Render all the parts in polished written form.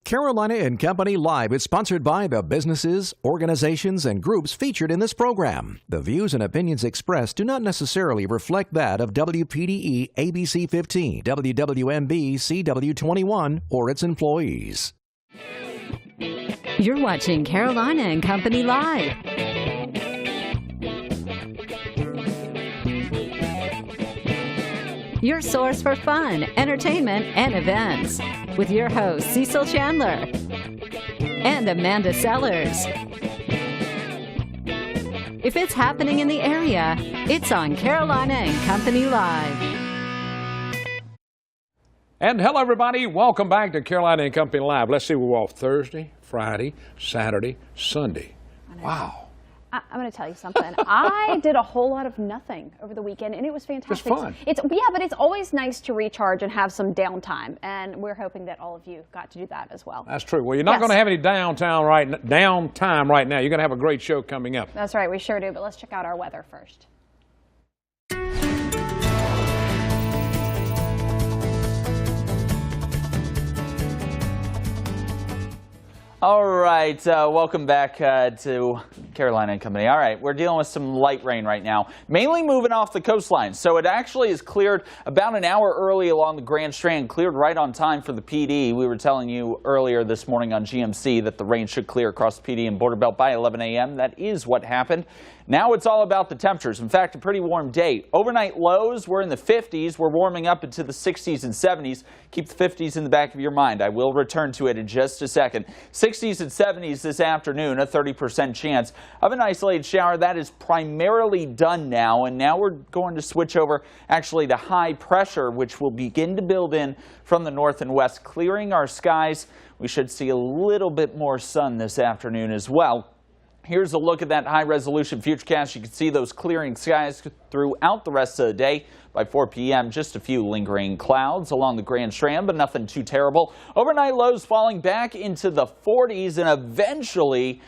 Carolina and Company Live is sponsored by the businesses, organizations, and groups featured in this program. The views and opinions expressed do not necessarily reflect that of WPDE ABC 15, WWMB CW21, or its employees. You're watching Carolina and Company Live. Your source for fun, entertainment, and events. With your hosts, Cecil Chandler and Amanda Sellers. If it's happening in the area, it's on Carolina and Company Live. And hello, everybody. Welcome back to Carolina and Company Live. Let's see, we're off Thursday, Friday, Saturday, Sunday. Wow. I'm going to tell you something. I did a whole lot of nothing over the weekend, and it was fantastic. Just fun. Yeah, but it's always nice to recharge and have some downtime, and we're hoping that all of you got to do that as well. That's true. Well, you're not going to have any downtime right now. You're going to have a great show coming up. That's right, we sure do, but let's check out our weather first. All right, welcome back to Carolina and Company. All right, we're dealing with some light rain right now, mainly moving off the coastline. So it actually is cleared about an hour early along the Grand Strand, cleared right on time for the PD. We were telling you earlier this morning on GMC that the rain should clear across the PD and Border Belt by 11 a.m. That is what happened. Now it's all about the temperatures. In fact, a pretty warm day. Overnight lows were in the 50s. We're warming up into the 60s and 70s. Keep the 50s in the back of your mind. I will return to it in just a second. 60s and 70s this afternoon, a 30% chance of an isolated shower. That is primarily done now, and now we're going to switch over actually to high pressure, which will begin to build in from the north and west, clearing our skies. We should see a little bit more sun this afternoon as well. Here's a look at that high-resolution futurecast. You can see those clearing skies throughout the rest of the day. By 4 p.m., just a few lingering clouds along the Grand Strand, but nothing too terrible. Overnight lows falling back into the 40s and eventually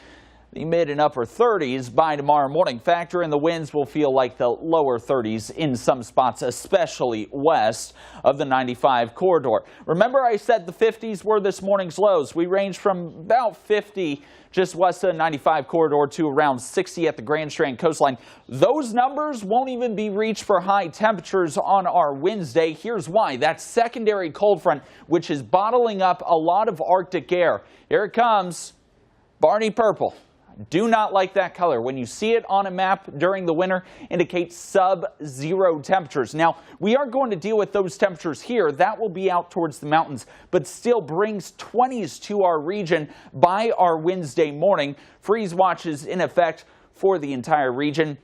the mid and upper 30s by tomorrow morning. Factor in the winds will feel like the lower 30s in some spots, especially west of the 95 corridor. Remember, I said the 50s were this morning's lows. We ranged from about 50 just west of the 95 corridor to around 60 at the Grand Strand coastline. Those numbers won't even be reached for high temperatures on our Wednesday. Here's why. That secondary cold front, which is bottling up a lot of Arctic air. Here it comes, Barney purple. Do not like that color. When you see it on a map during the winter, indicates sub-zero temperatures. Now, we aren't going to deal with those temperatures here. That will be out towards the mountains, but still brings 20s to our region by our Wednesday morning. Freeze watches in effect for the entire region.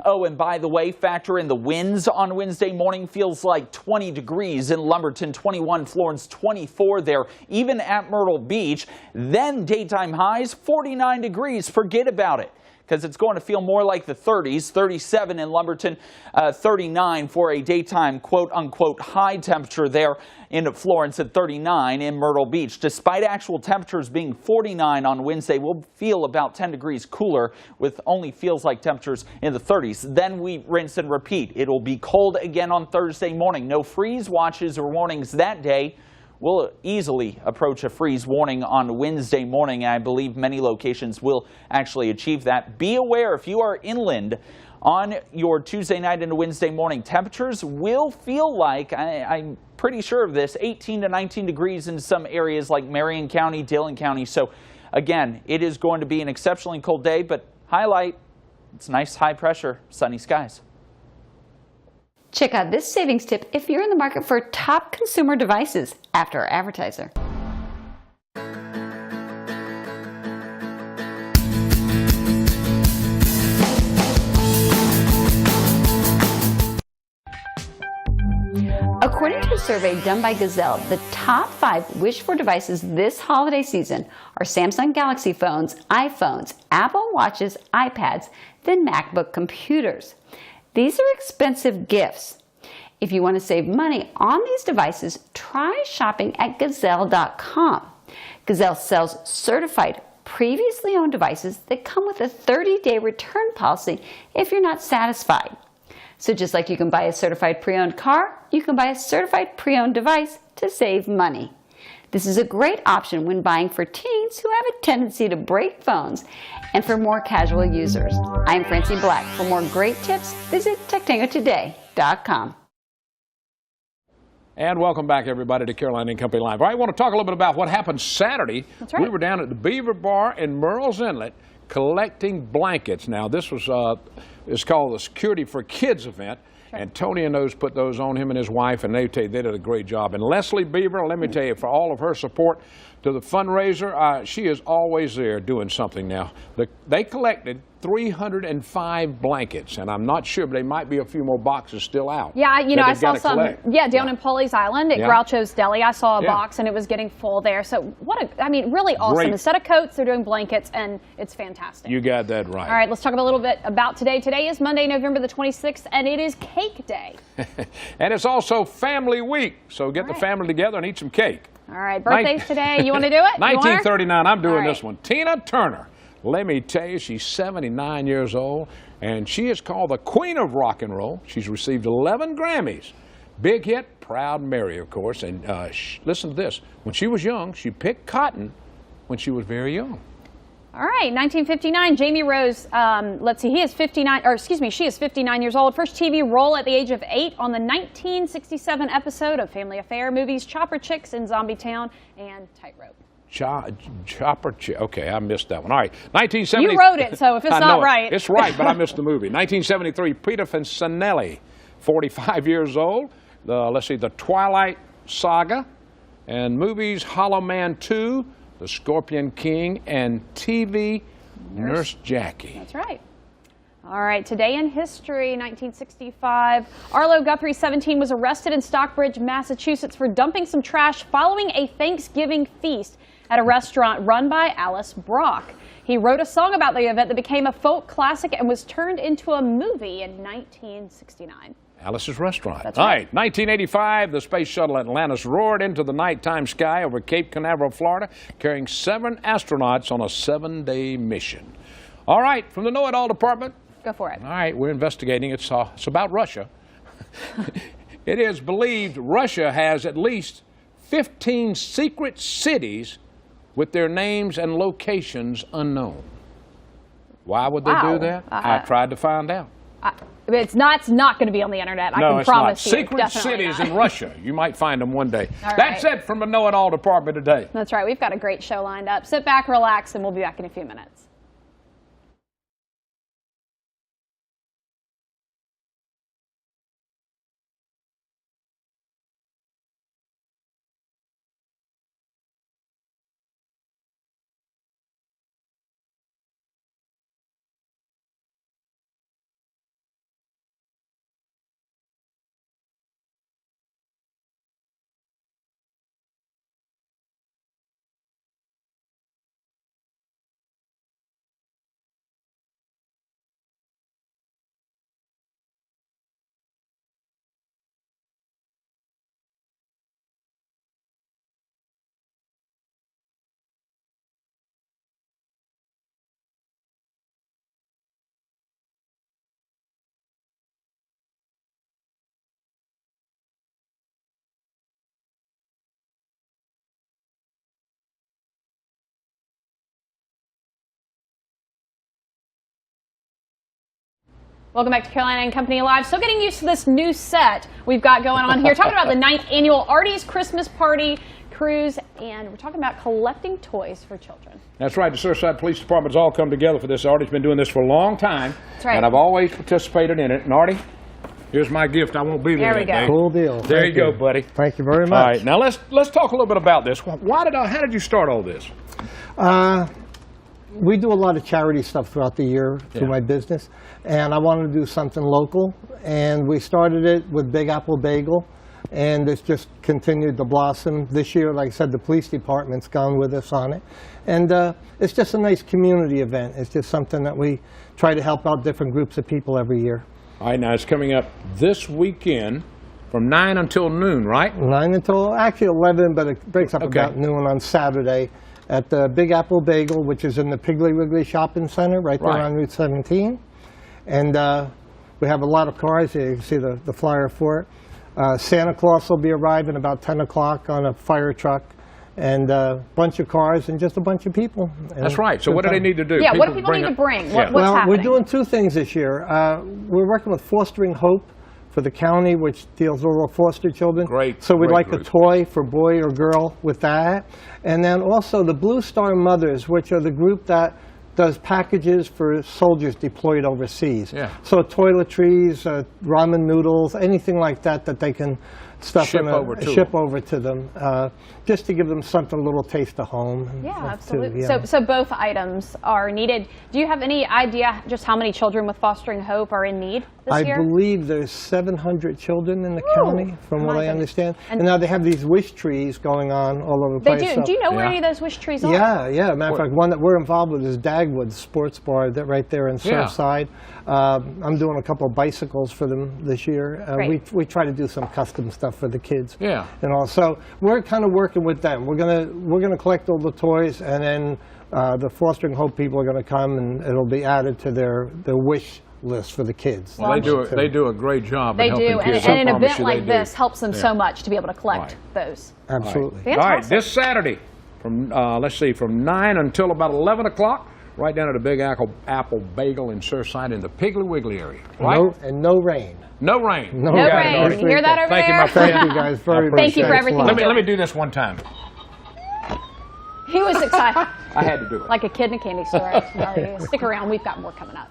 Oh, and by the way, factor in the winds on Wednesday morning. Feels like 20 degrees in Lumberton, 21 Florence, 24 there, even at Myrtle Beach. Then daytime highs, 49 degrees. Forget about it, because it's going to feel more like the 30s, 37 in Lumberton, 39 for a daytime quote-unquote high temperature there in Florence at 39 in Myrtle Beach. Despite actual temperatures being 49 on Wednesday, we'll feel about 10 degrees cooler with only feels like temperatures in the 30s. Then we rinse and repeat. It'll be cold again on Thursday morning. No freeze watches or warnings that day. We'll easily approach a freeze warning on Wednesday morning, and I believe many locations will actually achieve that. Be aware if you are inland on your Tuesday night into Wednesday morning, temperatures will feel like, I'm pretty sure of this, 18 to 19 degrees in some areas like Marion County, Dillon County. So again, it is going to be an exceptionally cold day, but highlight, it's nice high pressure, sunny skies. Check out this savings tip if you're in the market for top consumer devices after our advertiser. According to a survey done by Gazelle, the top 5 wish-for devices this holiday season are Samsung Galaxy phones, iPhones, Apple Watches, iPads, then MacBook computers. These are expensive gifts. If you want to save money on these devices, try shopping at Gazelle.com. Gazelle sells certified, previously owned devices that come with a 30-day return policy if you're not satisfied. So just like you can buy a certified pre-owned car, you can buy a certified pre-owned device to save money. This is a great option when buying for teens who have a tendency to break phones and for more casual users. I'm Francie Black. For more great tips, visit TechTangoToday.com. And welcome back, everybody, to Carolina and Company Live. All right, I want to talk a little bit about what happened Saturday. That's right. We were down at the Beaver Bar in Murrells Inlet collecting blankets. Now, this was it's called the Security for Kids event. And Tony and those put those on, him and his wife, and they did a great job. And Leslie Beaver, let me tell you, for all of her support to the fundraiser, she is always there doing something now. They collected 305 blankets, and I'm not sure, but there might be a few more boxes still out. Yeah, I saw some. Yeah, down in Pawleys Island at Groucho's Deli, I saw a box, and it was getting full there. So really awesome. Great. Instead of coats, they're doing blankets, and it's fantastic. You got that right. All right, let's talk a little bit about today. Today is Monday, November the 26th, and it is Cake Day. And it's also Family Week, so get the family together and eat some cake. All right, birthdays today. You want to do it? 1939, I'm doing this one. Tina Turner. Let me tell you, she's 79 years old, and she is called the Queen of Rock and Roll. She's received 11 Grammys. Big hit, Proud Mary, of course. And listen to this. When she was young, she picked cotton when she was very young. All right, 1959, Jamie Rose, she is 59 years old. First TV role at the age of 8 on the 1967 episode of Family Affair movies Chopper Chicks in Zombie Town and Tightrope. Okay, I missed that one. All right, 1970. You wrote it, so if it's not right. It's right, but I missed the movie. 1973, Peter Fancinelli, 45 years old. The Twilight Saga, and movies Hollow Man 2, The Scorpion King, and TV Nurse Jackie. That's right. All right, today in history, 1965, Arlo Guthrie, 17, was arrested in Stockbridge, Massachusetts for dumping some trash following a Thanksgiving feast at a restaurant run by Alice Brock. He wrote a song about the event that became a folk classic and was turned into a movie in 1969. Alice's Restaurant. That's All right. right, 1985, the space shuttle Atlantis roared into the nighttime sky over Cape Canaveral, Florida, carrying 7 astronauts on a 7-day mission. All right, from the Know-It-All Department. Go for it. All right, we're investigating. It's about Russia. It is believed Russia has at least 15 secret cities with their names and locations unknown. Why would they do that? I tried to find out. It's not going to be on the internet. I can promise you. Secret cities in Russia. You might find them one day. All That's right. it from the Know-It-All Department today. That's right. We've got a great show lined up. Sit back, relax, and we'll be back in a few minutes. Welcome back to Carolina and Company Live. Still getting used to this new set we've got going on here. Talking about the 9th annual Artie's Christmas Party Cruise, and we're talking about collecting toys for children. That's right. The Surfside Police Department's all come together for this. Artie's been doing this for a long time. That's right. And I've always participated in it. And Artie, here's my gift. I won't be there. There we go. That day. Cool deal. There you go, buddy. Thank you very much. All right. Now let's talk a little bit about this. How did you start all this? We do a lot of charity stuff throughout the year through my business, and I wanted to do something local, and we started it with Big Apple Bagel, and it's just continued to blossom. This year, like I said, the police department's gone with us on it, and it's just a nice community event. It's just something that we try to help out different groups of people every year. All right, now it's coming up this weekend from 9 until noon, right? 9 until, actually 11, but it breaks up about noon on Saturday at the Big Apple Bagel, which is in the Piggly Wiggly Shopping Center right there on Route 17. And we have a lot of cars here. You can see the flyer for it. Santa Claus will be arriving about 10 o'clock on a fire truck. and a bunch of cars and just a bunch of people. And That's right. So what do they need to do? Yeah, what do people need to bring? What's well, happening? we're doing two things this year. We're working with Fostering Hope for the county, which deals with all foster children. Great. So we'd great like group. a toy for boy or girl with that. And then also the Blue Star Mothers, which are the group that does packages for soldiers deployed overseas. Yeah. So toiletries, ramen noodles, anything like that that they can stuff Ship in over to them, just to give them something, a little taste of home. And Yeah, stuff absolutely. Too, yeah. So both items are needed. Do you have any idea just how many children with Fostering Hope are in need this year? I believe there's 700 children in the county, from what I understand. And And now they have these wish trees going on all over the They place. do. so- Do you know where Yeah. any of those wish trees are? Yeah. Matter of fact, one that we're involved with is Dagwood Sports Bar, that right there in Yeah. Surfside. I'm doing a couple of bicycles for them this year. Great. We try to do some custom stuff for the kids. Yeah. And all. So we're kind of working with them. We're gonna collect all the toys, and then the Fostering Hope people are gonna come, and it'll be added to their wish list for the kids. Well, they do a great job. They in do, helping and, kids. and I an promise event you like they do. this helps them so much to be able to collect Right. those. Absolutely. All right, Fantastic. this Saturday from let's see, from 9 until about 11 o'clock, right down at the Big Apple Bagel in Surfside in the Piggly Wiggly area. Right? No rain. No rain. No No got it. rain. North You hear that over Thank you, there? my friend. Thank you guys very much. Thank you for Thanks a everything lot. you Let me do this one time. He was excited, I had to do it. like a kid in a candy store. Stick around. We've got more coming up.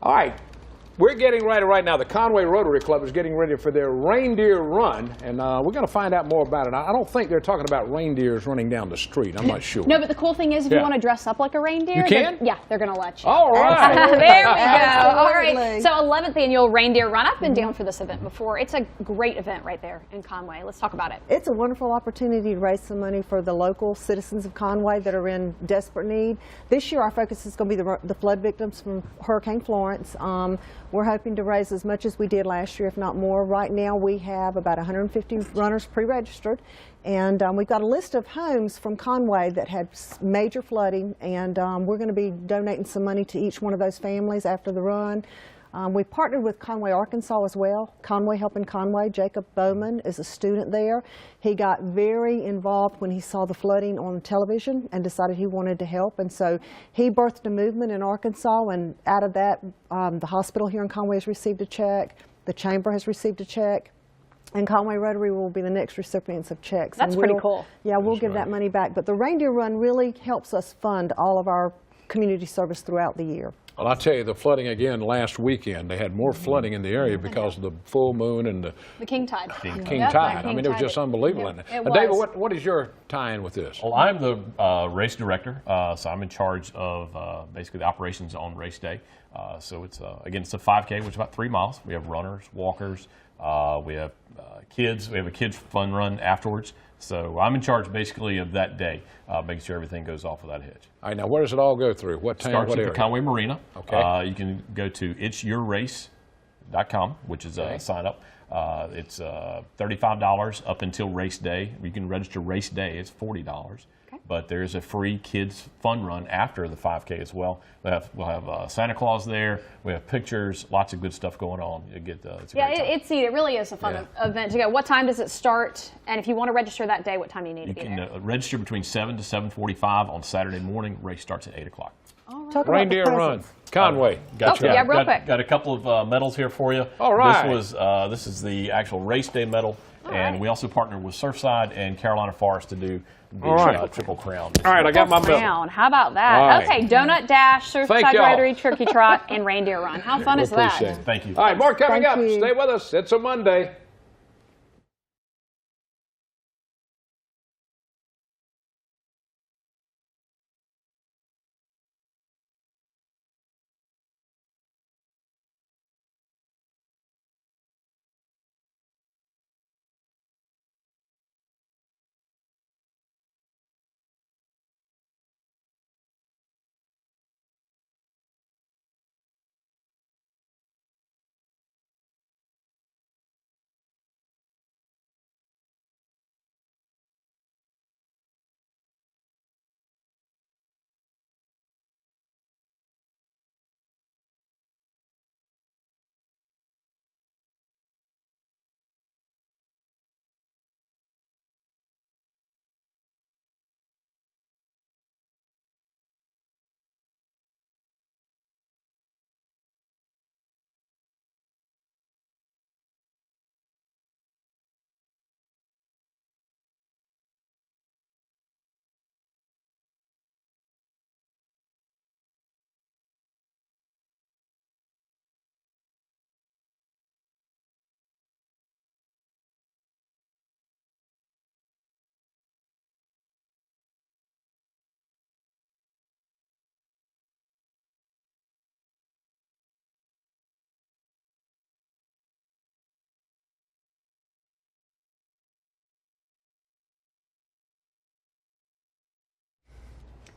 All right. We're getting ready right now. The Conway Rotary Club is getting ready for their reindeer run, and we're going to find out more about it. I don't think they're talking about reindeers running down the street. I'm not sure. No, but the cool thing is if you want to dress up like a reindeer, you can? yeah, they're going to let you. All right. There we go. All right. So 11th annual Reindeer Run. I've been down for this event before. It's a great event right there in Conway. Let's talk about it. It's a wonderful opportunity to raise some money for the local citizens of Conway that are in desperate need. This year our focus is going to be the flood victims from Hurricane Florence. We're hoping to raise as much as we did last year, if not more. Right now we have about 150 runners pre-registered, and we've got a list of homes from Conway that had major flooding, and we're going to be donating some money to each one of those families after the run. We partnered with Conway, Arkansas as well. Conway Helping Conway. Jacob Bowman is a student there. He got very involved when he saw the flooding on television and decided he wanted to help. And so he birthed a movement in Arkansas, and out of that, the hospital here in Conway has received a check. The chamber has received a check. And Conway Rotary will be the next recipients of checks. That's pretty cool. Yeah, we'll give that money back. But the Reindeer Run really helps us fund all of our community service throughout the year. Well, I'll tell you, the flooding again last weekend, they had more flooding in the area because of the full moon and the king tide. King tide. I mean, it was just unbelievable. It David, was. what is your tie-in with this? Well, I'm the race director, so I'm in charge of basically the operations on race day. So it's, again, it's a 5K, which is about 3 miles. We have runners, walkers, we have kids. We have a kids fun run afterwards. So I'm in charge basically of that day, making sure everything goes off without a hitch. All right, now where does it all go through? What town, Starts what at area? the Conway Marina. Okay. You can go to itsyourrace.com, which is a sign up. It's $35 up until race day. You can register race day. It's $40. Okay. But there's a free kids fun run after the 5K as well. We'll have Santa Claus there. We have pictures, lots of good stuff going on. You get it's a great time. It really is a fun event to go. What time does it start? And if you want to register that day, what time do you need to be there? You can register between 7 to 7:45 on Saturday morning. Race starts at 8 o'clock. Talk Reindeer about the Run, presents. Conway. Real quick. Got a couple of medals here for you. All right. This is the actual race day medal, and we also partnered with Surfside and Carolina Forest to do the Triple Crown. All right, I got my medal. How about that? All right. Okay, Donut Dash, Surfside y'all. Rotary, Turkey Trot, and Reindeer Run. How fun is that? Appreciate it. Thank you. All right, more coming Thank up. you. Stay with us. It's a Monday.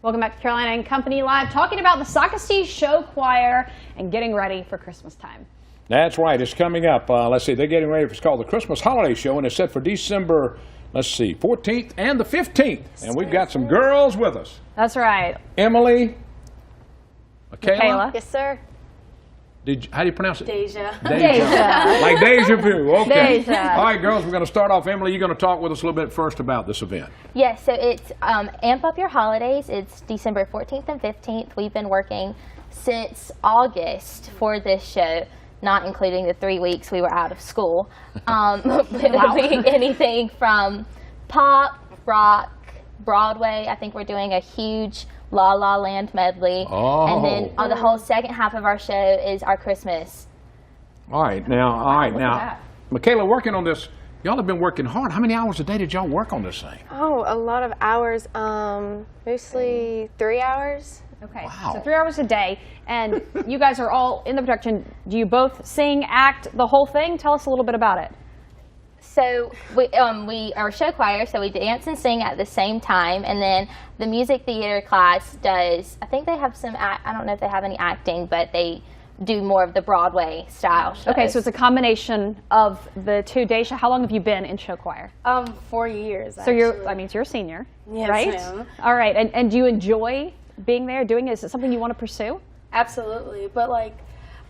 Welcome back to Carolina and Company Live, talking about the Socastee Show Choir and getting ready for Christmas time. That's right. It's coming up. Let's see. They're getting ready. It's called the Christmas Holiday Show, and it's set for December, 14th and the 15th. And we've got some girls with us. That's right. Emily, Michaela. Yes, sir. How do you pronounce it? Deja. Deja. Like deja vu. Okay. Deja. All right, girls, we're going to start off. Emily, you're going to talk with us a little bit first about this event. Yes, so it's Amp Up Your Holidays. It's December 14th and 15th. We've been working since August for this show, not including the 3 weeks we were out of school. It'll be anything from pop, rock, Broadway. I think we're doing a huge La La Land medley. Oh. And then on the whole second half of our show is our Christmas All right, now, Michaela, working on this, y'all have been working hard. How many hours a day did y'all work on this thing? Oh, a lot of hours, mostly 3 hours. Okay, Wow. so 3 hours a day, and you guys are all in the production. Do you both sing, act, the whole thing? Tell us a little bit about it. So we are a show choir, so we dance and sing at the same time, and then the music theater class does, I think they have some, I don't know if they have any acting, but they do more of the Broadway style shows. Okay, so it's a combination of the two. Daisha, how long have you been in show choir? 4 years, So you're a senior, Yes, right? ma'am. All right, and do you enjoy being there, doing it? Is it something you want to pursue? Absolutely, but like,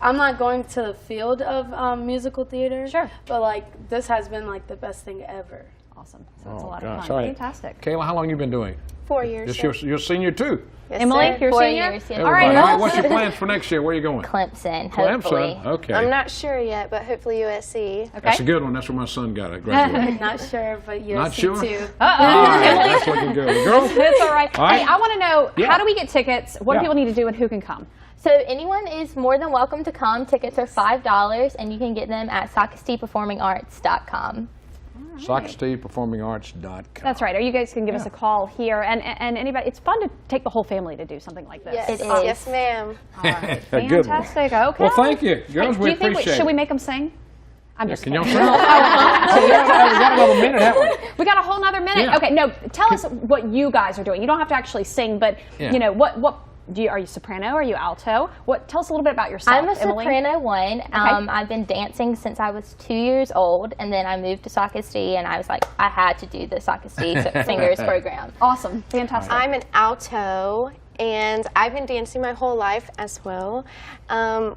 I'm not going to the field of musical theater. Sure. But like, this has been like the best thing ever. Awesome. So it's a Oh, lot gosh. of fun. All right. Fantastic. Kayla, how long you been doing? 4 years. You're a senior too. Yes, Emily, sir. you're a 4 senior? years, yeah. All right. Everybody. well, What's your plans for next year? Where are you going? Clemson, hopefully. Clemson. Okay. I'm not sure yet, but hopefully USC. That's a good one. That's where my son got it. Graduated. Not sure, but USC Not sure? too. All right, that's looking good. Girls? It's all right. All right. Hey, I want to know, Yeah. how do we get tickets? What do Yeah. people need to do, and who can come? So anyone is more than welcome to come. Tickets are $5, and you can get them at SocastPerformingArts.com. SocastPerformingArts.com. That's right. Or you guys can give us a call here, and anybody. It's fun to take the whole family to do something like this. Yes, It is. yes, ma'am. All right. A good one. Fantastic. Okay. Well, thank you. Girls, Do we you think appreciate should we it. make them sing? I'm just Can y'all kidding. sing? We got another minute, haven't we? We got a whole nother minute. Yeah. Okay, no, tell us what you guys are doing. You don't have to actually sing, but Yeah. you know what do you? Are you soprano? Are you alto? Tell us a little bit about yourself. I'm a Emily. soprano one. I've been dancing since I was 2 years old, and then I moved to Sockasty, and I was like, I had to do the Sockasty Singers program. Awesome, fantastic. I'm an alto, and I've been dancing my whole life as well.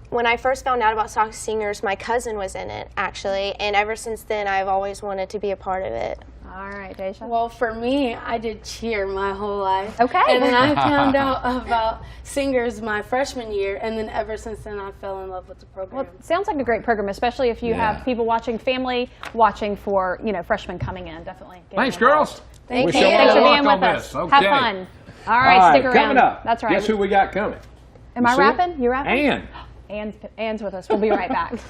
When I first found out about Sock Singers, my cousin was in it, actually, and ever since then, I've always wanted to be a part of it. All right, Daisha. Well, for me, I did cheer my whole life. Okay. And then I found out about singers my freshman year, and then ever since then, I fell in love with the program. Well, it sounds like a great program, especially if you have people watching, family watching for freshmen coming in. Definitely. get Thanks, involved. girls. Thank Wish you. all Thanks for luck being on with this. us. Okay. Have fun. All right, stick around. Coming up. That's right. Guess who we got coming? Am I see it? rapping? You rapping? Ann. Ann's with us. We'll be right back.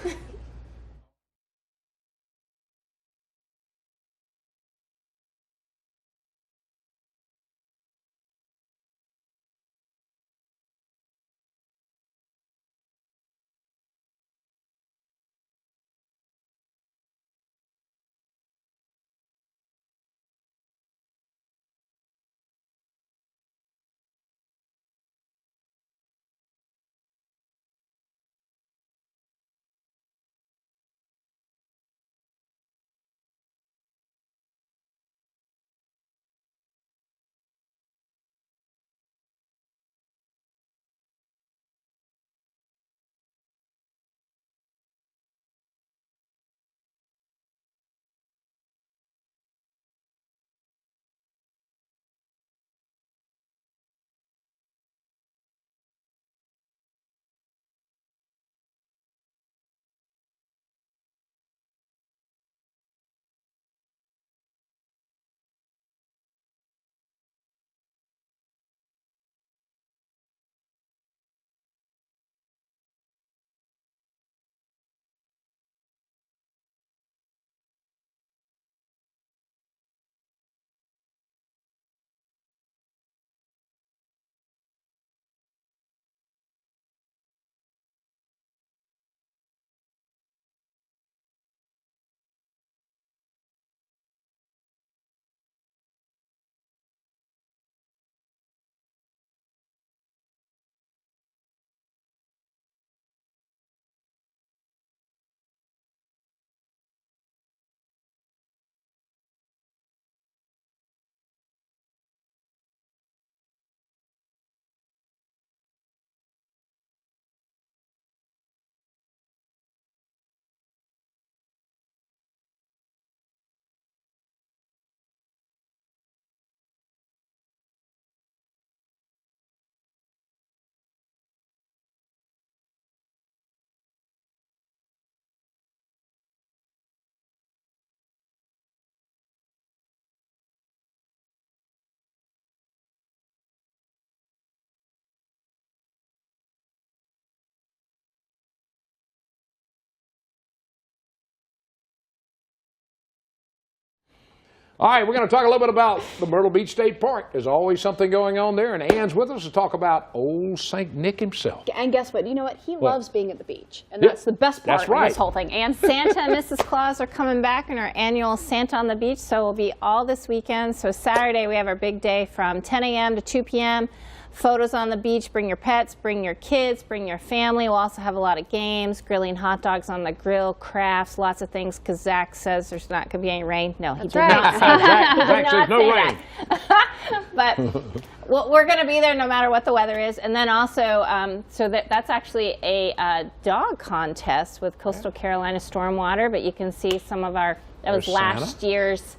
All right, we're going to talk a little bit about the Myrtle Beach State Park. There's always something going on there, and Ann's with us to talk about old St. Nick himself. And guess what? You know what? He What? loves being at the beach, and Yeah, that's the best part that's right. of this whole thing. And Santa and Mrs. Claus are coming back in our annual Santa on the Beach, so we'll be all this weekend. So Saturday we have our big day from 10 a.m. to 2 p.m. Photos on the beach. Bring your pets, bring your kids, bring your family. We'll also have a lot of games, grilling hot dogs on the grill, crafts, lots of things, because Zach says there's not going to be any rain. No, he did not say that. He did Zach not says no say rain. that. But well, we're going to be there no matter what the weather is. And then also, so that's actually a dog contest with Coastal Carolina Stormwater, but you can see some of our, that was There's last Santa. year's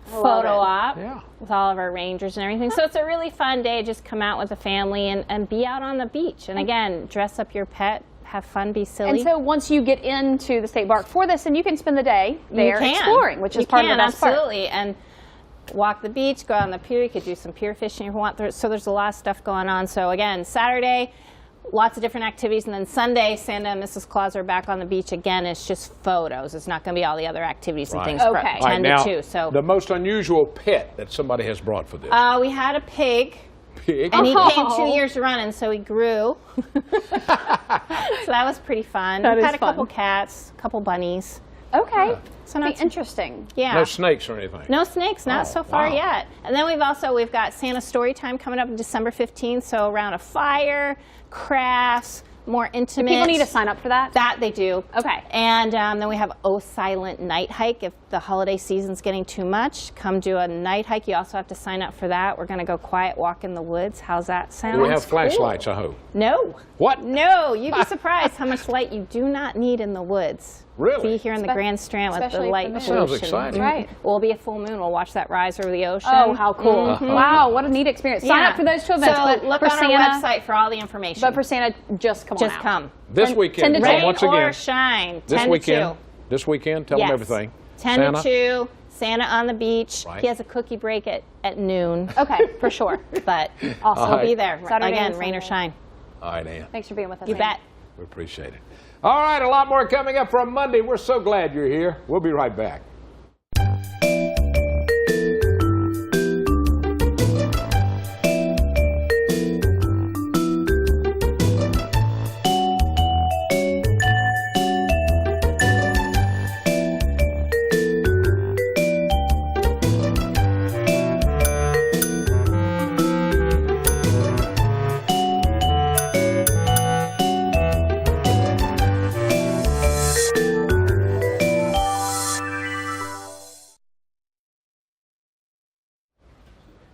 photo op Yeah. with all of our rangers and everything. So it's a really fun day. Just come out with the family and be out on the beach. And again, dress up your pet, have fun, be silly. And so once you get into the state park for this, and you can spend the day there exploring, which is part of the best part. Absolutely. And walk the beach, go on the pier. You could do some pier fishing if you want. So there's a lot of stuff going on. So again, Saturday, lots of different activities, and then Sunday, Santa and Mrs. Claus are back on the beach again. It's just photos. It's not going to be all the other activities and things. Okay. All right, 10 now, to 2. So the most unusual pet that somebody has brought for this. we had a pig. Pig. And he came 2 years running, so he grew. So that was pretty fun. That We've is had a couple fun. cats, a couple bunnies. Okay. So Be not interesting. Yeah. No snakes or anything. No snakes, not Oh, so far wow. yet. And then we've got Santa story time coming up on December 15th. So around a fire, crafts, more Do intimate. people need to sign up for that? That they do. Okay. And then we have Oh Silent Night Hike. If the holiday season's getting too much, come do a night hike. You also have to sign up for that. We're going to go quiet walk in the woods. How's that sound? Do we have flashlights, I hope? No. What? No. You'd be surprised how much light you do not need in the woods. Really? Be here in the Grand Strand with the especially light if the pollution. moon. Sounds exciting. Right. We'll be a full moon. We'll watch that rise over the ocean. Oh, how cool. Mhm. Wow, what a neat experience. Sign Yeah. up for those two events. So but look for on Santa, our website for all the information. But for Santa, just come on Just out. come. This weekend, 10 to so 2. once Rain again, or shine. this 10 weekend, to 2. this weekend, tell Yes. them everything. 10 Santa? to 2. Santa on the beach. Right. He has a cookie break at noon. Okay, for sure. But Awesome. we'll be there. Saturday Again, and rain or Sunday. shine. All right, Ann. Thanks for being with us. You Ann. bet. We appreciate it. All right, a lot more coming up from Monday. We're so glad you're here. We'll be right back.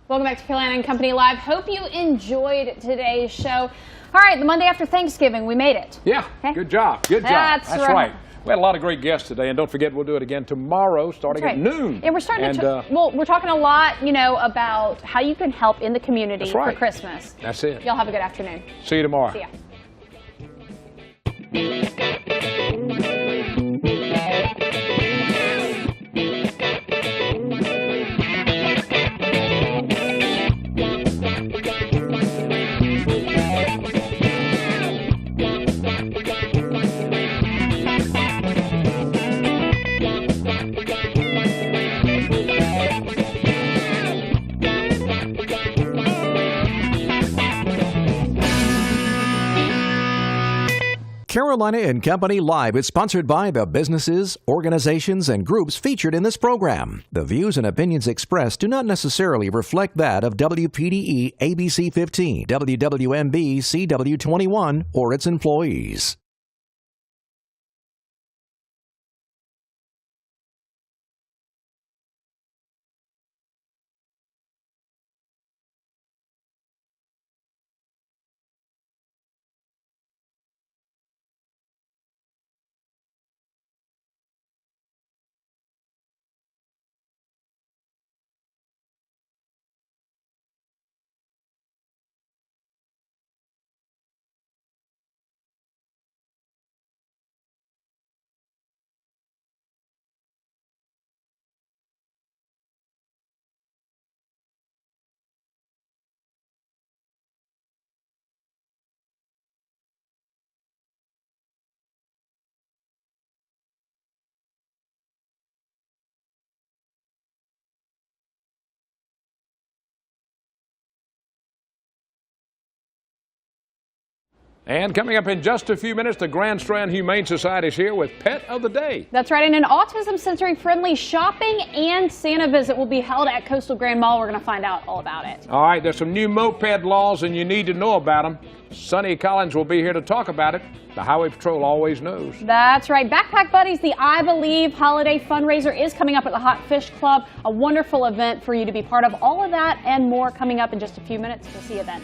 Welcome back to Carolina and Company Live. Hope you enjoyed today's show. All right, the Monday after Thanksgiving, we made it. Yeah, Okay. good job. Good job. That's That's right. right. We had a lot of great guests today, and don't forget we'll do it again tomorrow, starting That's at right. noon. And we're starting And, to, well, we're talking a lot, about how you can help in the community That's right. for Christmas. That's it. Y'all have a good afternoon. See you tomorrow. See ya. Carolina and Company Live is sponsored by the businesses, organizations, and groups featured in this program. The views and opinions expressed do not necessarily reflect that of WPDE ABC 15, WWMB CW 21, or its employees. And coming up in just a few minutes, the Grand Strand Humane Society is here with Pet of the Day. That's right, and an autism-sensory friendly shopping and Santa visit will be held at Coastal Grand Mall. We're going to find out all about it. All right, there's some new moped laws and you need to know about them. Sonny Collins will be here to talk about it. The Highway Patrol always knows. That's right. Backpack Buddies, the I Believe holiday fundraiser is coming up at the Hot Fish Club. A wonderful event for you to be part of. All of that and more coming up in just a few minutes. We'll see you then.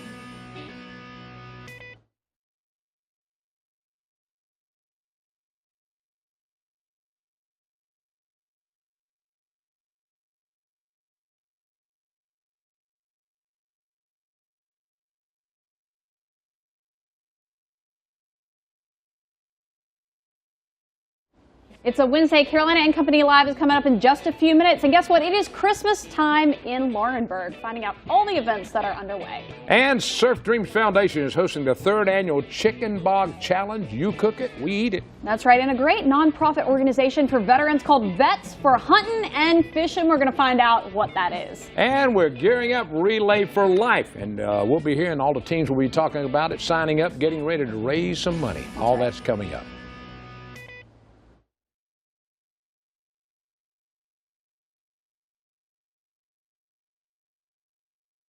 It's a Wednesday. Carolina and Company Live is coming up in just a few minutes. And guess what? It is Christmas time in Laurinburg, finding out all the events that are underway. And Surf Dreams Foundation is hosting the 3rd annual Chicken Bog Challenge. You cook it, we eat it. That's right. And a great nonprofit organization for veterans called Vets for Hunting and Fishing. We're going to find out what that is. And we're gearing up Relay for Life. And we'll be hearing all the teams will be talking about it, signing up, getting ready to raise some money. All that's coming up.